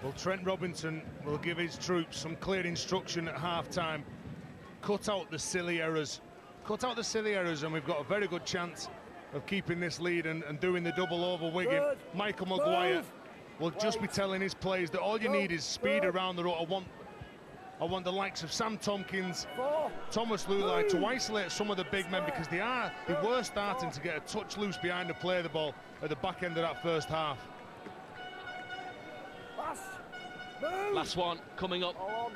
Well, Trent Robinson will give his troops some clear instruction at half-time. Cut out the silly errors. Cut out the silly errors, and we've got a very good chance of keeping this lead and doing the double over Wigan. Good. Michael Maguire will just be telling his players that all you need is speed around the road. I want the likes of Sam Tompkins, Thomas Lulai to isolate some of the big men, because they were starting to get a touch loose behind the play of the ball at the back end of that first half. Last one coming up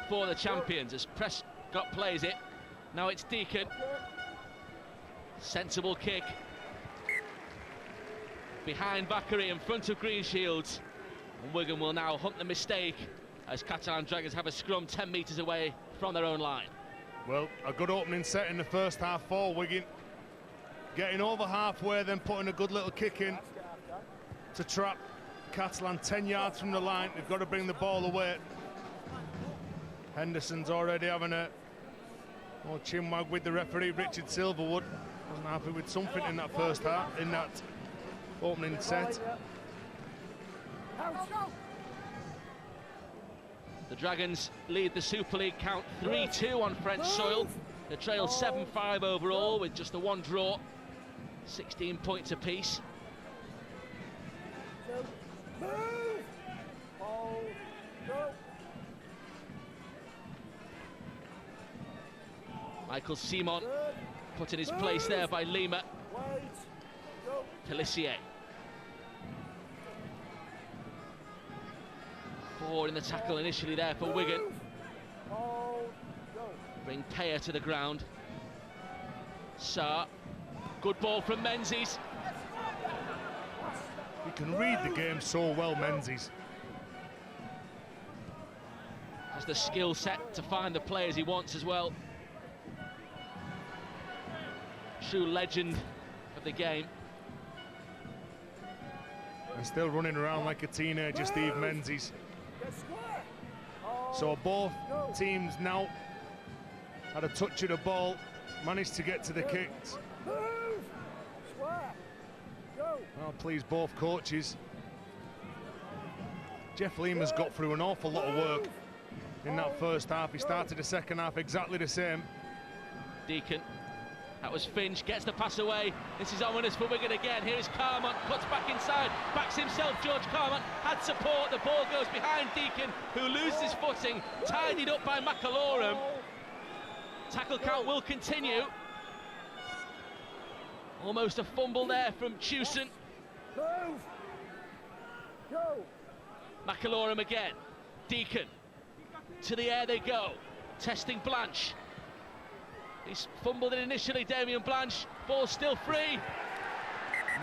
for the champions as Prescott plays it. Now it's Deacon. Sensible kick. Behind Bakary, in front of Greenshields. And Wigan will now hunt the mistake as Catalan Dragons have a scrum 10 metres away from their own line. Well, a good opening set in the first half for Wigan. Getting over halfway, then putting a good little kick in to trap Catalan 10 yards from the line. They've got to bring the ball away. Henderson's already having a chinwag with the referee. Richard Silverwood wasn't happy with something in that first half, in that opening set. The Dragons lead the Super League count 3-2 on French soil. They trail 7-5 overall with just the one draw, 16 points apiece. Michael Simon put in his place there by Lima. Pelissier. Forward in the tackle initially there for Wigan. Bring Payer to the ground. Sarr. Good ball from Menzies. He can read the game so well, Menzies. Has the skill set to find the players he wants as well. True legend of the game. And still running around like a teenager, Steve Menzies. So both teams now had a touch of the ball, managed to get to the kicks. I'll please both coaches. Jeff Lima's got through an awful lot of work in that first half. He started the second half exactly the same. Deacon. That was Finch, gets the pass away. This is ominous for Wigan again. Here is Carmont, cuts back inside, backs himself. George Carmont had support. The ball goes behind Deacon, who loses footing, tidied up by McAlorum. Tackle count will continue. Almost a fumble there from Chewson. McAlorum again. Deacon. To the air they go. Testing Blanche. He's fumbled it initially, Damien Blanche. Ball still free.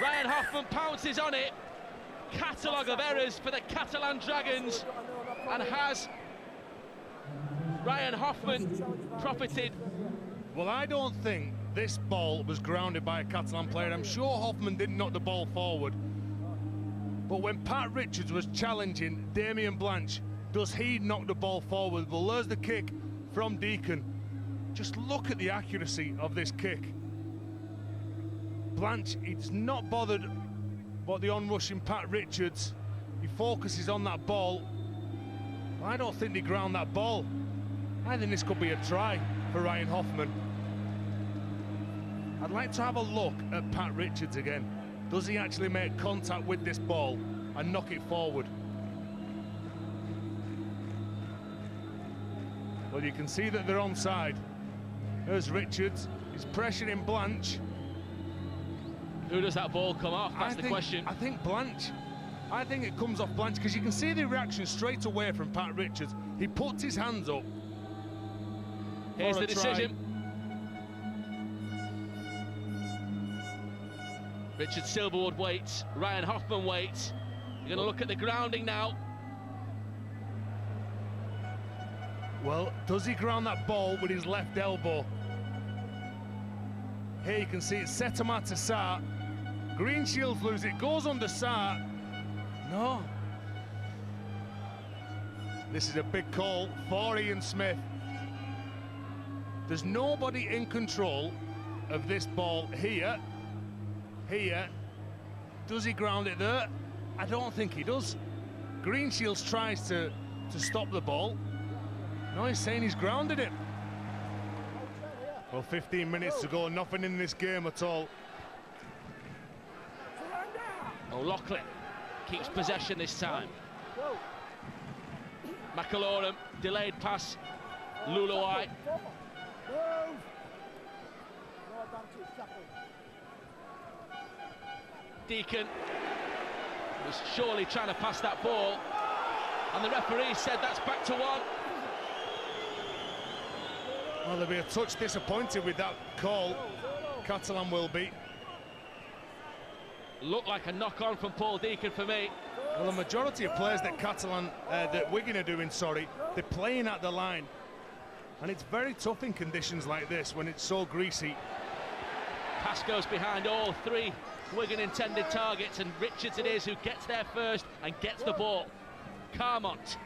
Ryan Hoffman pounces on it. Catalogue of errors for the Catalan Dragons. And has Ryan Hoffman profited? Well, I don't think this ball was grounded by a Catalan player. I'm sure Hoffman didn't knock the ball forward. But when Pat Richards was challenging Damien Blanche, does he knock the ball forward? Well, there's the kick from Deacon. Just look at the accuracy of this kick. Blanche, he's not bothered about the onrushing Pat Richards. He focuses on that ball. I don't think they ground that ball. I think this could be a try for Ryan Hoffman. I'd like to have a look at Pat Richards again. Does he actually make contact with this ball and knock it forward? Well, you can see that they're onside. There's Richards, he's pressuring Blanche. Who does that ball come off? That's the question. I think Blanche. I think it comes off Blanche, because you can see the reaction straight away from Pat Richards. He puts his hands up. Here's the decision. Richard Silverwood waits, Ryan Hoffman waits. You're going to look at the grounding now. Well, does he ground that ball with his left elbow? Here you can see it's Setama to Sarr. Greenshields lose it, goes under Sarr. No. This is a big call for Ian Smith. There's nobody in control of this ball here. Here. Does he ground it there? I don't think he does. Greenshields tries to stop the ball. No, he's saying he's grounded it. Well, 15 minutes to go, nothing in this game at all. O'Loughlin keeps possession this time. McAlorum, delayed pass. Luluai. Deacon was surely trying to pass that ball, and the referee said that's back to one. Well, they'll be a touch disappointed with that call. Catalan will be. Looked like a knock-on from Paul Deacon for me. Well, the majority of players that Wigan are doing, they're playing at the line. And it's very tough in conditions like this when it's so greasy. Pass goes behind all three Wigan intended targets, and Richards it is who gets there first and gets the ball. Carmont.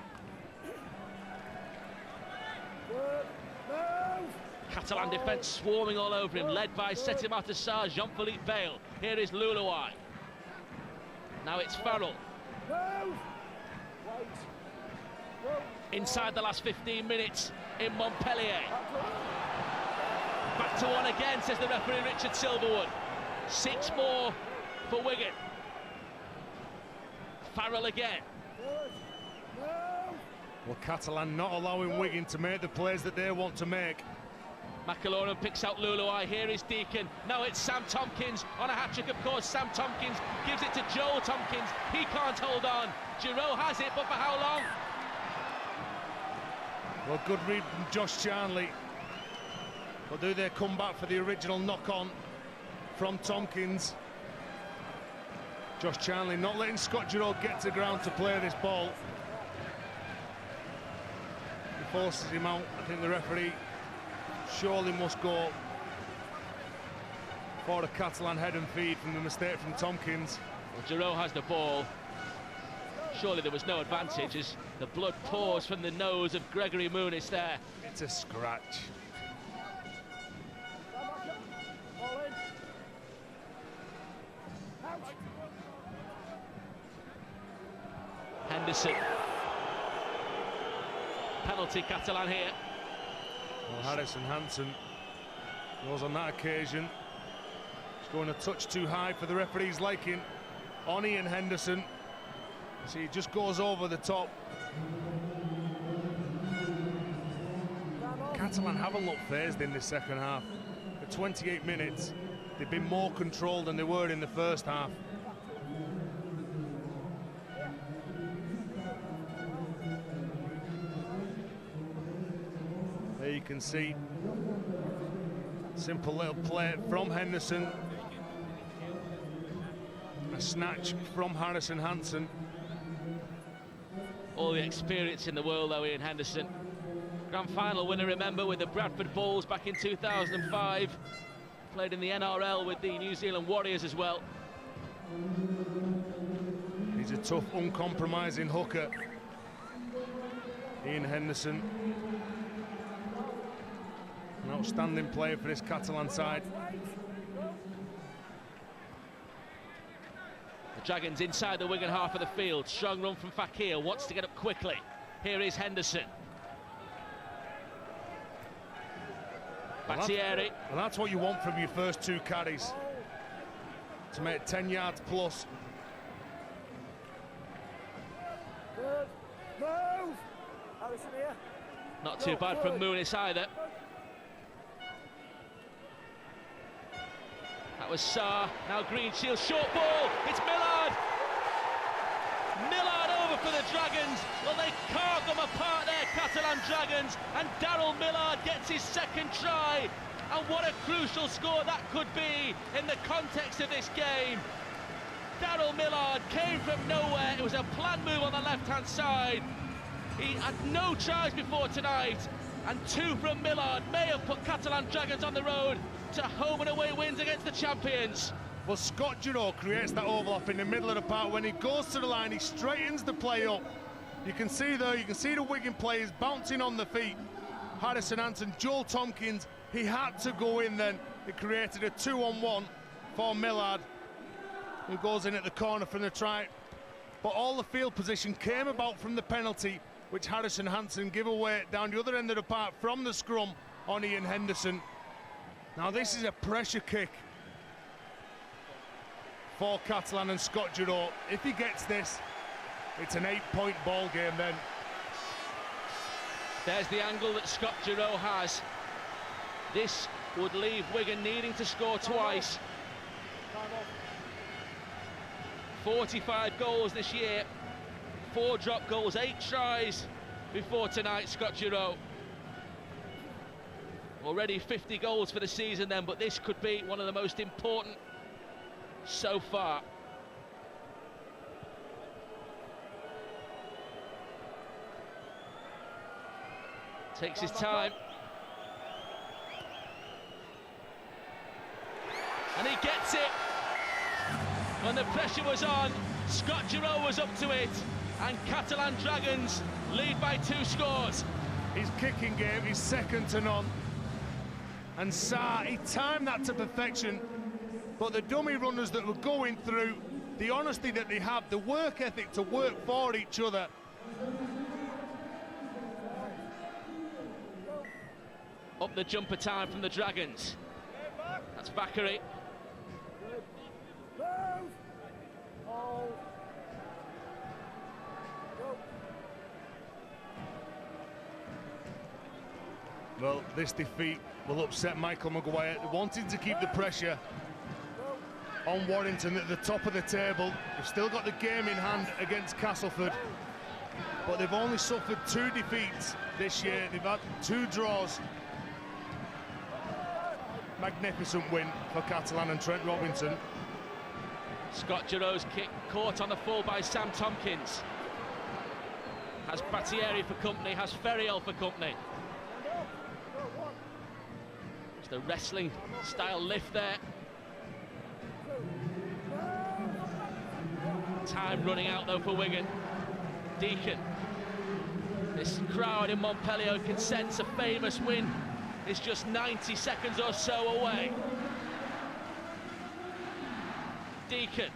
Catalan defence swarming all over him, led by Setimata Sarr, Jean-Philippe Bale. Here is Luluai. Now it's Farrell. Inside the last 15 minutes in Montpellier. Back to one again, says the referee Richard Silverwood. 6 more for Wigan. Farrell again. Well, Catalan not allowing Wigan to make the plays that they want to make. McAlorum picks out Luluai. Here is Deacon. Now it's Sam Tompkins on a hat-trick, of course. Sam Tompkins gives it to Joel Tompkins. He can't hold on. Giroud has it, but for how long? Well, good read from Josh Charnley. But do they come back for the original knock-on from Tompkins? Josh Charnley not letting Scott Giroud get to ground to play this ball. He forces him out. I think the referee surely must go for a Catalan head and feed from the mistake from Tompkins. Well, Giroud has the ball. Surely there was no advantage as the blood pours from the nose of Gregory Muniz there. It's a scratch. Henderson. Penalty Catalan here. Well, Harrison Hansen was on that occasion. He's going a touch too high for the referee's liking. On Ian Henderson. See, he just goes over the top. Catalan haven't looked phased in this second half. For 28 minutes, they've been more controlled than they were in the first half. There you can see simple little play from Henderson, a snatch from Harrison Hansen. All the experience in the world though, Ian Henderson. Grand final winner, remember, with the Bradford Bulls back in 2005. Played in the NRL with the New Zealand Warriors as well. He's a tough, uncompromising hooker, Ian Henderson. An outstanding player for this Catalan side. The Dragons inside the Wigan half of the field. Strong run from Fakir, wants to get up quickly. Here is Henderson. Battieri. Well, that's what you want from your first 2 carries, to make 10 yards plus. Good. Move! Harrison here. Not too bad from Muniz either. That was Sarr. Now Greenshields, short ball. It's Millard. Millard over for the Dragons. Well, they carved them apart there, Catalan Dragons. And Daryl Millard gets his second try. And what a crucial score that could be in the context of this game. Daryl Millard came from nowhere. It was a planned move on the left-hand side. He had no tries before tonight. And 2 from Millard may have put Catalan Dragons on the road to home and away wins against the champions. Well, Scott Giroud creates that overlap in the middle of the park. When he goes to the line, he straightens the play up. You can see there, you can see the Wigan players bouncing on the feet. Harrison Hansen, Joel Tompkins, he had to go in then. It created a 2-on-1 for Millard, who goes in at the corner from the try. but all the field position came about from the penalty, which Harrison Hansen give away down the other end of the park from the scrum on Ian Henderson. Now this is a pressure kick for Catalan and Scott Giroux. If he gets this, it's an 8-point ball game then. There's the angle that Scott Giroux has. This would leave Wigan needing to score twice. 45 goals this year, 4 drop goals, 8 tries before tonight, Scott Giroux. Already 50 goals for the season then, but this could be one of the most important so far. Takes his time. And he gets it. When the pressure was on, Scott Giroux was up to it, and Catalan Dragons lead by 2 scores. His kicking game is second to none. And Sarr, he timed that to perfection, but the dummy runners that were going through, the honesty that they have, the work ethic to work for each other. Up the jumper time from the Dragons. That's Bakary. Well, this defeat will upset Michael Maguire. Wanting to keep the pressure on Warrington at the top of the table. They've still got the game in hand against Castleford, but they've only suffered 2 defeats this year. They've had 2 draws. Magnificent win for Catalan and Trent Robinson. Scott Giroux's kick caught on the full by Sam Tompkins. Has Battieri for company, has Ferriel for company. It's the wrestling style lift there. Time running out though for Wigan. Deacon. This crowd in Montpellier can sense a famous win is just 90 seconds or so away. Deacon.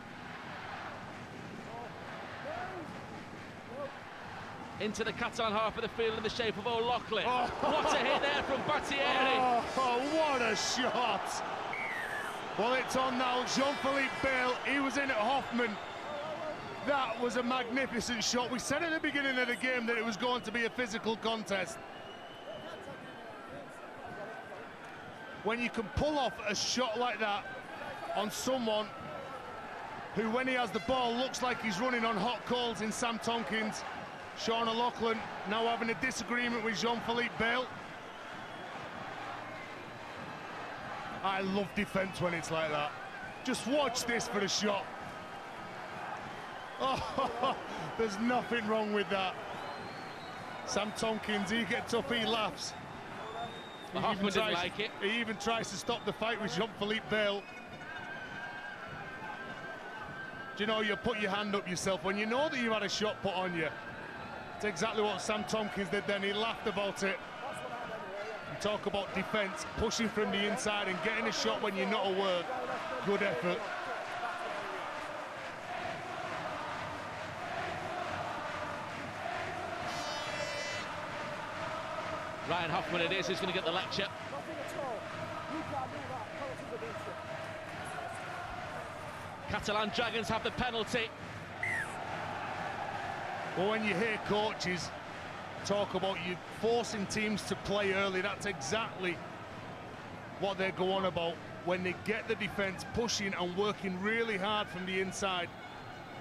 Into the Catalan half of the field in the shape of O'Loughlin. Oh. What a hit there from Battieri. Oh, what a shot. Well, it's on now. Jean-Philippe Bale, he was in at Hoffman. That was a magnificent shot. We said at the beginning of the game that it was going to be a physical contest. When you can pull off a shot like that on someone who, when he has the ball, looks like he's running on hot coals in Sam Tompkins. Sean O'Loughlin now having a disagreement with Jean-Philippe Bale. I love defence when it's like that. Just watch this for the shot. Oh, there's nothing wrong with that. Sam Tompkins, he gets up, he laughs. Hoffman didn't like it. He even tries to stop the fight with Jean-Philippe Bale. Do you know, you put your hand up yourself when you know that you've had a shot put on you. It's exactly what Sam Tompkins did then. He laughed about it. You talk about defence, pushing from the inside and getting a shot when you're not aware. Good effort. Ryan Hoffman it is who's going to get the lecture. Catalan Dragons have the penalty. Well, when you hear coaches talk about you forcing teams to play early, that's exactly what they go on about. When they get the defence pushing and working really hard from the inside,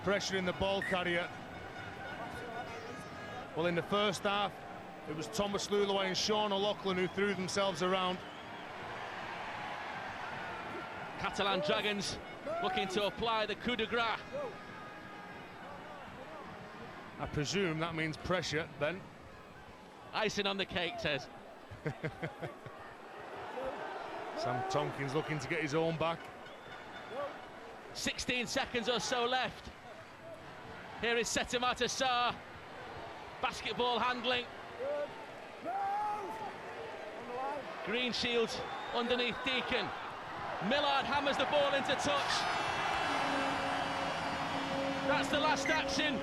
pressuring the ball carrier. Well, in the first half, it was Thomas Lulaway and Sean O'Loughlin who threw themselves around. Catalan Dragons looking to apply the coup de grace. I presume that means pressure, Ben. Icing on the cake, Tez. Sam Tompkins looking to get his own back. 16 seconds or so left. Here is Setimata Sarr. Basketball handling. Green shields underneath Deacon. Millard hammers the ball into touch. That's the last action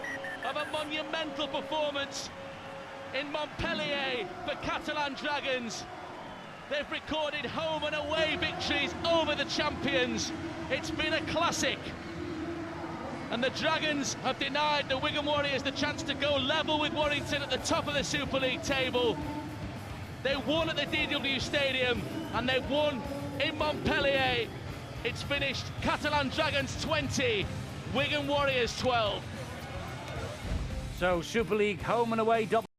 of a monumental performance in Montpellier for Catalan Dragons. They've recorded home and away victories over the champions. It's been a classic. And the Dragons have denied the Wigan Warriors the chance to go level with Warrington at the top of the Super League table. They won at the DW Stadium and they won in Montpellier. It's finished Catalan Dragons 20, Wigan Warriors 12. So Super League home and away double.